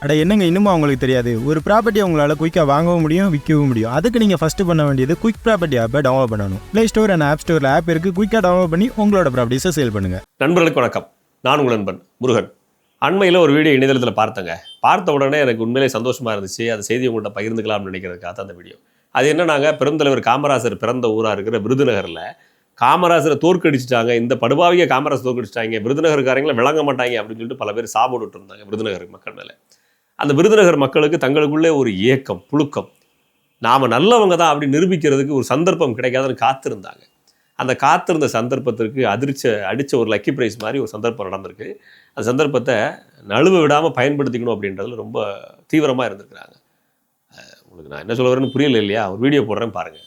அட என்னங்க இன்னுமா உங்களுக்கு தெரியாது? ஒரு ப்ராப்பர்ட்டியை உங்களால் குயிக்காக வாங்கவும் முடியும், விற்கவும் முடியும். அதுக்கு நீங்கள் ஃபஸ்ட்டு பண்ண வேண்டியது குயிக் ப்ராப்பர்ட்டி ஆப்பை டவுன்லோட் பண்ணணும். ப்ளே ஸ்டோர் அண்ட் ஆப் ஸ்டோரில் ஆப் இருக்குது. குயிக்காக டவுன்லோட் பண்ணி உங்களோட ப்ராப்பர்ட்டிஸை சேல் பண்ணுங்கள். நண்பர்களுக்கு வணக்கம். நான் உங்கள் நண்பன் முருகன். அண்மையில் ஒரு வீடியோ இணையதளத்தில் பார்த்தேங்க. பார்த்த உடனே எனக்கு உண்மையிலே சந்தோஷமாக இருந்துச்சு. அந்த செய்தி உங்கள்கிட்ட பகிர்ந்துக்கலாம்னு நினைக்கிறதுக்காக தான் அந்த வீடியோ. அது என்னன்னாங்க, பெருந்தலைவர் காமராஜர் பிறந்த ஊராக இருக்கிற விருதுநகரில் காமராஜரை தோற்கடிச்சிட்டாங்க, இந்த படுபாவிய காமராஜர் தோற்கடிச்சிட்டாங்க, விருதுநகர்காரங்களை விளங்க மாட்டாங்க அப்படின்னு சொல்லிட்டு பல பேர் சாபோட்டு இருந்தாங்க விருதுநகர் மக்கள் மேலே. அந்த விருதுநகர் மக்களுக்கு தங்களுக்குள்ளே ஒரு ஏக்கம், புழுக்கம், நாம் நல்லவங்க தான் அப்படி நிரூபிக்கிறதுக்கு ஒரு சந்தர்ப்பம் கிடைக்காதுன்னு காத்திருந்தாங்க. அந்த காத்திருந்த சந்தர்ப்பத்திற்கு அடித்த ஒரு லக்கி ப்ரைஸ் மாதிரி ஒரு சந்தர்ப்பம் நடந்திருக்கு. அந்த சந்தர்ப்பத்தை நழுவ விடாமல் பயன்படுத்திக்கணும் அப்படின்றதுல ரொம்ப தீவிரமாக இருந்திருக்கிறாங்க. உங்களுக்கு நான் என்ன சொல்ல வரேன்னு புரியல இல்லையா? ஒரு வீடியோ போடுறேன் பாருங்கள்.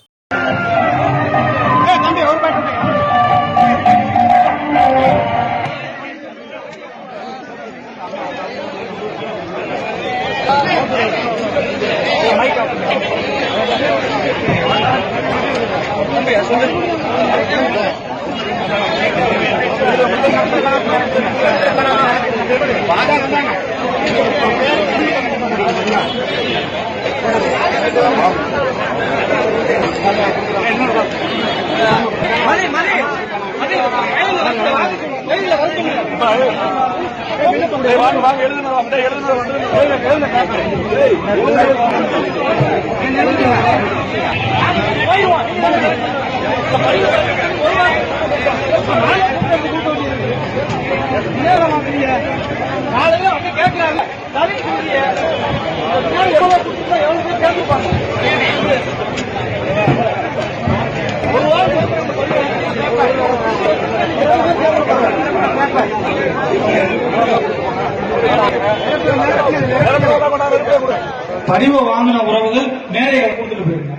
பதிவு வாங்கின உறவுகள் நேரே கொடுத்துட்டு போயிருங்க.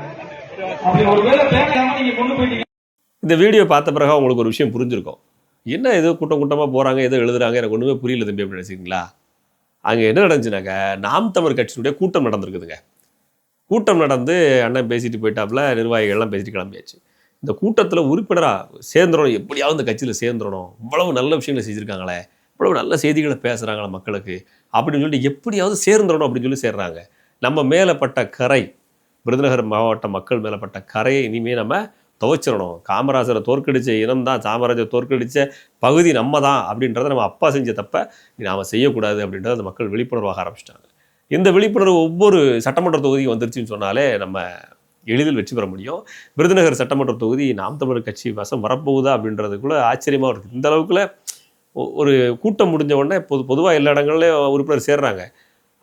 அப்படி ஒருவேளை நீங்க கொண்டு போயிட்டீங்க. இந்த வீடியோ பார்த்த பிறகு உங்களுக்கு ஒரு விஷயம் புரிஞ்சிருக்கும். என்ன ஏதோ கூட்டமாக போகிறாங்க, ஏதோ எழுதுறாங்க, எனக்கு ஒன்றுமே புரியல தம்பி அப்படின்னு நினைச்சிங்களா? அங்கே என்ன நடந்துச்சுனாக்க, நாம் தமிழ் கட்சியினுடைய கூட்டம் நடந்திருக்குதுங்க. கூட்டம் நடந்து அண்ணன் பேசிட்டு போயிட்டாப்புல, நிர்வாகிகள்லாம் பேசிட்டு கிளம்பியாச்சு. இந்த கூட்டத்தில் உறுப்பினராக சேர்ந்துடணும், எப்படியாவது இந்த கட்சியில் சேர்ந்துடணும், இவ்வளவு நல்ல விஷயங்களை செஞ்சுருக்காங்களே, இவ்வளவு நல்ல செய்திகளை பேசுகிறாங்களே மக்களுக்கு அப்படின்னு சொல்லிட்டு எப்படியாவது சேர்ந்துடணும் அப்படின்னு சொல்லி சேர்றாங்க. நம்ம மேலப்பட்ட கரை, விருதுநகர் மாவட்ட மக்கள் மேலப்பட்ட கரையை இனிமேல் நம்ம துவைச்சிடணும். காமராஜரை தோற்கடித்த இனம் தான், காமராஜரை தோற்கடித்த பகுதி நம்ம தான் அப்படின்றத நம்ம அப்பா செஞ்ச தப்ப நாம் செய்யக்கூடாது அப்படின்றத அந்த மக்கள் விழிப்புணர்வாக ஆரம்பிச்சிட்டாங்க. இந்த விழிப்புணர்வு ஒவ்வொரு சட்டமன்ற தொகுதிக்கு வந்துருச்சுன்னு சொன்னாலே நம்ம எளிதில் வெற்றி பெற முடியும். விருதுநகர் சட்டமன்ற தொகுதி நாம் தமிழர் கட்சி வசம் வரப்போகுதா அப்படின்றதுக்குள்ளே ஆச்சரியமாக இருக்குது. இந்த அளவுக்குள்ள ஒரு கூட்டம் முடிஞ்ச உடனே பொதுவாக எல்லா இடங்கள்லேயும் உறுப்பினர் சேர்றாங்க.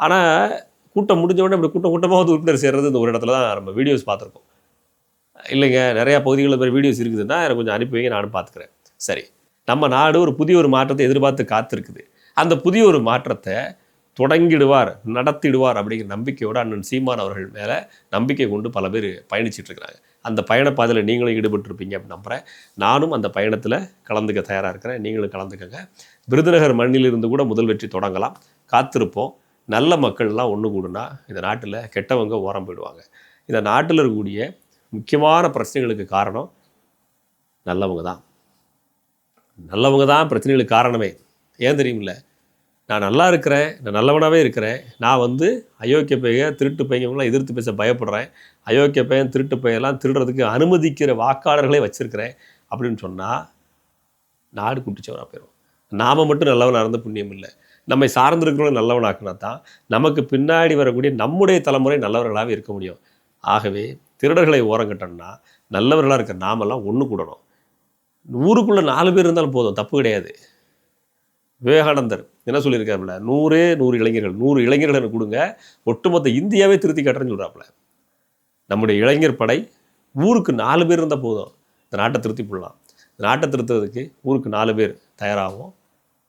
ஆனால் கூட்டம் முடிஞ்ச உடனே இப்படி கூட்டமாக வந்து உறுப்பினர் சேர்றது இந்த ஒரு இடத்துல தான் நம்ம வீடியோஸ் பார்த்துருக்கோம். இல்லைங்க, நிறையா பகுதிகளில் பேர் வீடியோஸ் இருக்குதுன்னா எனக்கு கொஞ்சம் அனுப்பி வைங்க, நானும் பார்த்துக்கிறேன். சரி, நம்ம நாடு ஒரு புதிய ஒரு மாற்றத்தை எதிர்பார்த்து காத்திருக்குது. அந்த புதிய ஒரு மாற்றத்தை தொடங்கிடுவார், நடத்திடுவார் அப்படிங்கிற நம்பிக்கையோடு அண்ணன் சீமான் அவர்கள் மேலே நம்பிக்கை கொண்டு பல பேர் பயணிச்சுட்டு இருக்கிறாங்க. அந்த பயண பாதையில் நீங்களும் ஈடுபட்டுருப்பீங்க அப்படின்னு நம்புகிறேன். நானும் அந்த பயணத்தில் கலந்துக்க தயாராக இருக்கிறேன். நீங்களும் கலந்துக்கங்க. விருதுநகர் மண்ணிலிருந்து கூட முதல் வெற்றி தொடங்கலாம். காத்திருப்போம். நல்ல மக்கள்லாம் ஒன்று கூடுனா இந்த நாட்டில் கெட்டவங்க ஓரம் போயிடுவாங்க. இந்த நாட்டில் இருக்கக்கூடிய முக்கியமான பிரச்சனைகளுக்கு காரணம் நல்லவங்க தான். நல்லவங்க தான் பிரச்சனைகளுக்கு காரணமே. ஏன் தெரியுமில்ல? நான் நல்லா இருக்கிறேன், நான் நல்லவனாகவே இருக்கிறேன், நான் அயோக்கிய பையன் திருட்டு பையங்களாம் எதிர்த்து பேச பயப்படுறேன், அயோக்கிய பையன் திருட்டு பையெல்லாம் திருடுறதுக்கு அனுமதிக்கிற வாக்காளர்களே வச்சுருக்கிறேன் அப்படின்னு சொன்னால் நாடு குட்டிச்சவராக போயிடும். நாம் மட்டும் நல்லவனாக இருந்த புண்ணியம் இல்லை. நம்மை சார்ந்திருக்கிறவங்க நல்லவனாக்குனா தான் நமக்கு பின்னாடி வரக்கூடிய நம்முடைய தலைமுறை நல்லவர்களாகவே இருக்க முடியும். ஆகவே திருடர்களை ஓரங்கட்டோம்னா நல்லவர்களாக இருக்க நாமெல்லாம் ஒன்று கூடணும். ஊருக்குள்ளே 4 பேர் இருந்தாலும் போதும், தப்பு கிடையாது. விவேகானந்தர் என்ன சொல்லியிருக்காருல, 100 இளைஞர்கள், 100 இளைஞர்கள் எனக்கு கொடுங்க, ஒட்டுமொத்த இந்தியாவே திருத்தி கட்டுறேன்னு சொல்கிறாப்புல. நம்முடைய இளைஞர் படை ஊருக்கு 4 பேர் இருந்தால் போதும், இந்த நாட்டை திருத்தி போடலாம். இந்த நாட்டை திருத்துறதுக்கு ஊருக்கு 4 பேர் தயாராகும்.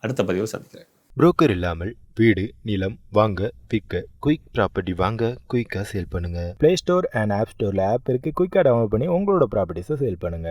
அடுத்த பதிவில் சந்திக்கிறேன். புரோக்கர் இல்லாமல் வீடு, நிலம் வாங்க, விற்க, குயிக் ப்ராப்பர்ட்டி வாங்க, குயிக்காக சேல் பண்ணுங்கள். ப்ளே ஸ்டோர் அண்ட் ஆப் ஸ்டோரில் ஆப் இருக்குது. குயிக்காக டவுன்லோட் பண்ணி உங்களோட ப்ராப்பர்ட்டிஸை சேல் பண்ணுங்கள்.